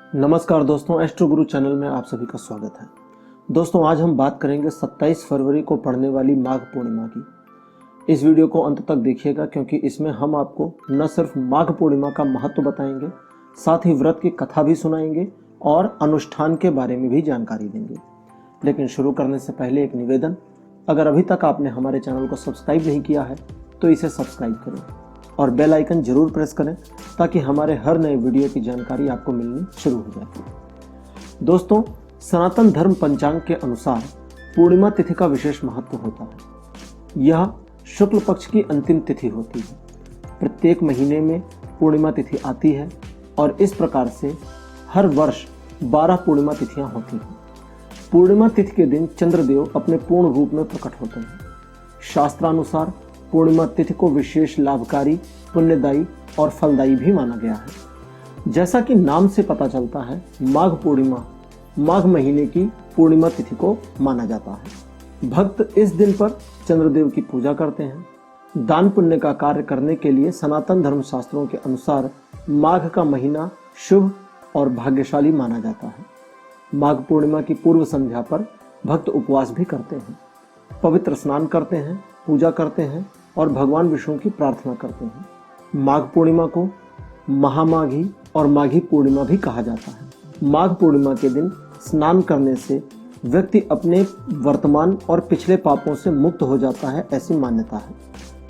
नमस्कार दोस्तों, एस्ट्रो गुरु चैनल में आप सभी का स्वागत है। दोस्तों, आज हम बात करेंगे 27 फरवरी को पड़ने वाली माघ पूर्णिमा की। इस वीडियो को अंत तक देखिएगा क्योंकि इसमें हम आपको न सिर्फ माघ पूर्णिमा का महत्व बताएंगे, साथ ही व्रत की कथा भी सुनाएंगे और अनुष्ठान के बारे में भी जानकारी देंगे। लेकिन शुरू करने से पहले एक निवेदन, अगर अभी तक आपने हमारे चैनल को सब्सक्राइब नहीं किया है तो इसे सब्सक्राइब करें और बेल आइकन जरूर प्रेस करें ताकि हमारे हर नए वीडियो की जानकारी आपको मिलनी शुरू हो जाती है। दोस्तों, सनातन धर्म पंचांग के अनुसार पूर्णिमा तिथि का विशेष महत्व होता है। यह शुक्ल पक्ष की अंतिम तिथि होती है। प्रत्येक महीने में पूर्णिमा तिथि आती है और इस प्रकार से हर वर्ष 12 पूर्णिमा तिथियां होती हैं। पूर्णिमा तिथि के दिन चंद्रदेव अपने पूर्ण रूप में प्रकट होते हैं। शास्त्रानुसार पूर्णिमा तिथि को विशेष लाभकारी, पुण्यदायी और फलदायी भी माना गया है। जैसा कि नाम से पता चलता है, माघ पूर्णिमा माघ महीने की पूर्णिमा तिथि को माना जाता है। भक्त इस दिन पर चंद्रदेव की पूजा करते हैं। दान पुण्य का कार्य करने के लिए सनातन धर्म शास्त्रों के अनुसार माघ का महीना शुभ और भाग्यशाली माना जाता है। माघ पूर्णिमा की पूर्व संध्या पर भक्त उपवास भी करते हैं, पवित्र स्नान करते हैं, पूजा करते हैं और भगवान विष्णु की प्रार्थना करते हैं। माघ पूर्णिमा को महामाघी और माघी पूर्णिमा भी कहा जाता है। माघ पूर्णिमा के दिन स्नान करने से व्यक्ति अपने वर्तमान और पिछले पापों से मुक्त हो जाता है, ऐसी मान्यता है।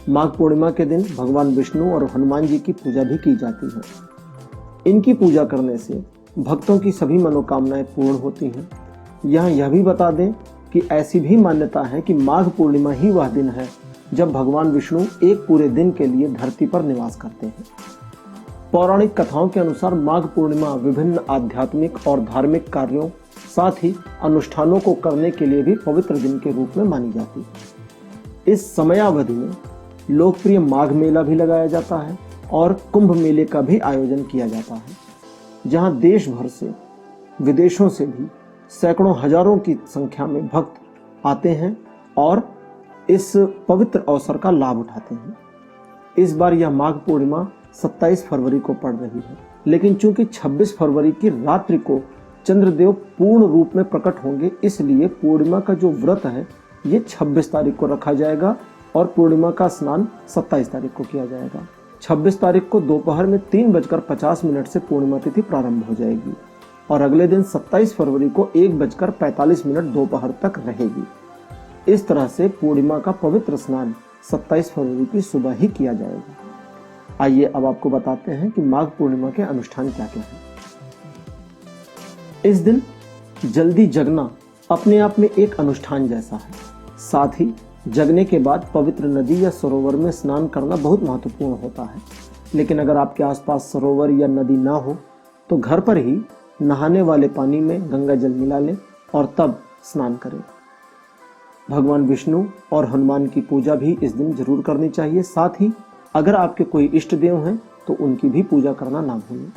माघ पूर्णिमा के दिन भगवान विष्णु और हनुमान जी की पूजा भी की जाती है। इनकी पूजा करने से भक्तों की सभी मनोकामनाएं पूर्ण होती हैं। यहाँ यह भी बता दें कि ऐसी भी मान्यता है कि माघ पूर्णिमा ही वह दिन है जब भगवान विष्णु एक पूरे दिन के लिए धरती पर निवास करते हैं। पौराणिक कथाओं के अनुसार माघ पूर्णिमा विभिन्न आध्यात्मिक और धार्मिक कार्यों, साथ ही अनुष्ठानों को करने के लिए भी पवित्र दिन के रूप में मानी जाती है। इस समयावधि में लोकप्रिय माघ मेला भी लगाया जाता है और कुंभ मेले का भी आयोजन किया जाता है, जहां देश भर से, विदेशों से भी सैकड़ों हजारों की संख्या में भक्त आते हैं और इस पवित्र अवसर का लाभ उठाते हैं। इस बार यह माघ पूर्णिमा 27 फरवरी को पड़ रही है, लेकिन चूंकि 26 फरवरी की रात्रि को चंद्रदेव पूर्ण रूप में प्रकट होंगे, इसलिए पूर्णिमा का जो व्रत है ये 26 तारीख को रखा जाएगा और पूर्णिमा का स्नान 27 तारीख को किया जाएगा। 26 तारीख को दोपहर में 3:50 से पूर्णिमा तिथि प्रारंभ हो जाएगी और अगले दिन 27 फरवरी को 1:45 दोपहर तक रहेगी। इस तरह से पूर्णिमा का पवित्र स्नान 27 फरवरी की सुबह ही किया जाएगा। आइए अब आपको बताते हैं कि माघ पूर्णिमा के अनुष्ठान क्या क्या हैं। इस दिन जल्दी जगना अपने आप में एक अनुष्ठान जैसा है। साथ ही जगने के बाद पवित्र नदी या सरोवर में स्नान करना बहुत महत्वपूर्ण होता है। लेकिन अगर आपके आसपास सरोवर या नदी ना हो तो घर पर ही नहाने वाले पानी में गंगा जल मिला लें और तब स्नान करें। भगवान विष्णु और हनुमान की पूजा भी इस दिन जरूर करनी चाहिए। साथ ही अगर आपके कोई इष्ट देव हैं तो उनकी भी पूजा करना ना भूलें।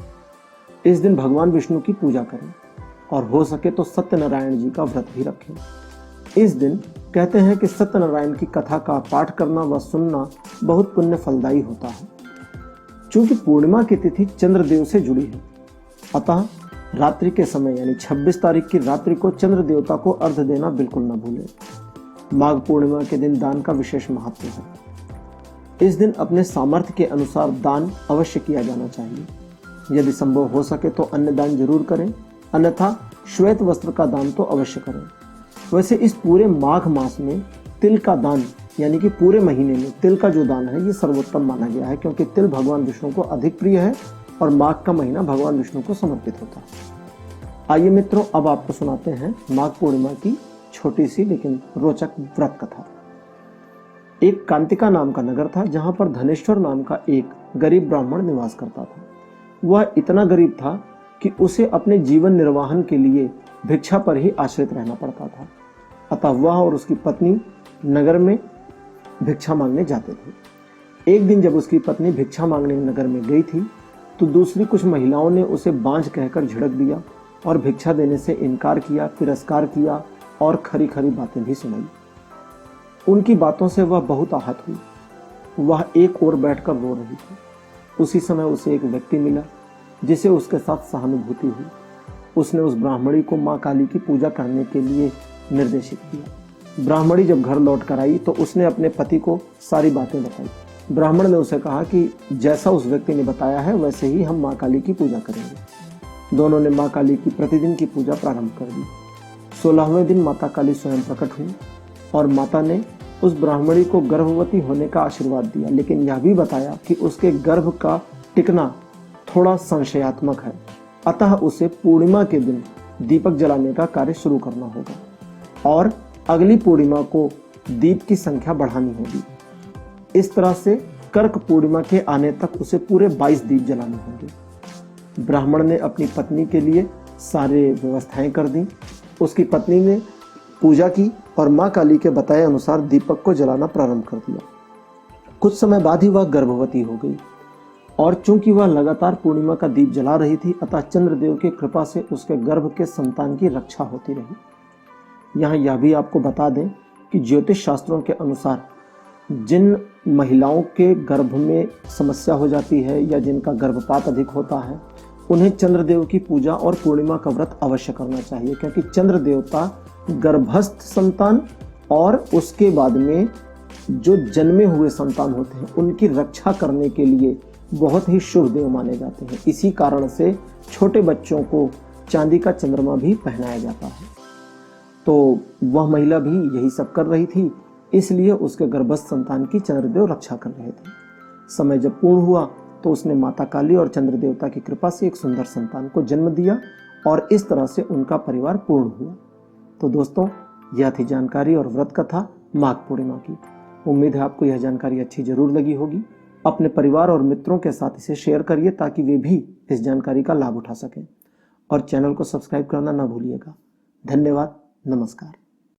इस दिन भगवान विष्णु की पूजा करें और हो सके तो सत्यनारायण जी का व्रत भी रखें। इस दिन कहते हैं कि सत्यनारायण की कथा का पाठ करना व सुनना बहुत पुण्य फलदायी होता है। चूंकि पूर्णिमा की तिथि चंद्रदेव से जुड़ी है, अतः रात्रि के समय यानी 26 तारीख की रात्रि को चंद्र देवता को अर्घ्य देना बिल्कुल न भूलें। माघ पूर्णिमा के दिन दान का विशेष महत्व है। इस दिन अपने सामर्थ्य के अनुसार दान अवश्य किया जाना चाहिए। यदि संभव हो सके तो अन्य दान जरूर करें, अन्यथा श्वेत वस्त्र का दान तो अवश्य करें। वैसे इस पूरे माघ मास में तिल का दान, यानी कि पूरे महीने में तिल का जो दान है ये सर्वोत्तम माना गया है, क्योंकि तिल भगवान विष्णु को अधिक प्रिय है और माघ का महीना भगवान विष्णु को समर्पित होता है। आइए मित्रों, अब आपको सुनाते हैं माघ पूर्णिमा की छोटी सी लेकिन रोचक व्रत कथा। एक कांतिका नाम का नगर था, जहां पर धनेश्वर नाम का एक गरीब ब्राह्मण निवास करता था। वह इतना गरीब था कि उसे अपने जीवन निर्वाहन के लिए भिक्षा पर ही आश्रित रहना पड़ता था। अतः वह और उसकी पत्नी नगर में भिक्षा मांगने जाते थे। एक दिन जब उसकी पत्नी भिक्षा मांगने नगर में गई थी तो दूसरी कुछ महिलाओं ने उसे बांझ कहकर झिड़क दिया और भिक्षा देने से इनकार किया, तिरस्कार किया और खरी खरी बातें भी सुनाई। उनकी बातों से वह बहुत आहत हुई। वह एक ओर बैठकर रो रही थी। उसी समय उसे एक व्यक्ति मिला जिसे उसके साथ सहानुभूति हुई। उसने उस ब्राह्मणी को माँ काली की पूजा करने के लिए निर्देशित किया। ब्राह्मणी जब घर लौट कर आई तो उसने अपने पति को सारी बातें बताई। ब्राह्मण ने उसे कहा कि जैसा उस व्यक्ति ने बताया है वैसे ही हम माँ काली की पूजा करेंगे। दोनों ने माँ काली की प्रतिदिन की पूजा प्रारंभ कर दी। 16वें दिन माता काली स्वयं प्रकट हुई और माता ने उस ब्राह्मणी को गर्भवती होने का आशीर्वाद दिया, लेकिन यह भी बताया कि उसके गर्भ का टिकना थोड़ा संशयात्मक है, अतः उसे पूर्णिमा के दिन दीपक जलाने का कार्य शुरू करना होगा और अगली पूर्णिमा को दीप की संख्या बढ़ानी होगी। इस तरह से कर्क पूर्णिमा के आने तक उसे पूरे 22 दीप जलाने होंगे। ब्राह्मण ने अपनी पत्नी के लिए सारे व्यवस्थाएं कर दी। उसकी पत्नी ने पूजा की और माँ काली के बताए अनुसार दीपक को जलाना प्रारंभ कर दिया। कुछ समय बाद ही वह गर्भवती हो गई और चूंकि वह लगातार पूर्णिमा का दीप जला रही थी, अतः चंद्रदेव की कृपा से उसके गर्भ के संतान की रक्षा होती रही। यहाँ यह भी आपको बता दें कि ज्योतिष शास्त्रों के अनुसार जिन महिलाओं के गर्भ में समस्या हो जाती है या जिनका गर्भपात अधिक होता है, उन्हें चंद्रदेव की पूजा और पूर्णिमा का व्रत अवश्य करना चाहिए, क्योंकि चंद्र देवता गर्भस्थ संतान और उसके बाद में जो जन्मे हुए संतान होते हैं उनकी रक्षा करने के लिए बहुत ही शुभ देव माने जाते हैं। इसी कारण से छोटे बच्चों को चांदी का चंद्रमा भी पहनाया जाता है। तो वह महिला भी यही सब कर रही थी, इसलिए उसके गर्भस्थ संतान की चंद्रदेव रक्षा कर रहे थे। समय जब पूर्ण हुआ तो उसने माता काली और चंद्र देवता की कृपा से एक सुंदर संतान को जन्म दिया और इस तरह से उनका परिवार पूर्ण हुआ। तो दोस्तों, यह थी जानकारी और व्रत कथा माघ पूर्णिमा की। उम्मीद है आपको यह जानकारी अच्छी जरूर लगी होगी। अपने परिवार और मित्रों के साथ इसे शेयर करिए ताकि वे भी इस जानकारी का लाभ उठा सकें और चैनल को सब्सक्राइब करना ना भूलिएगा। धन्यवाद। नमस्कार।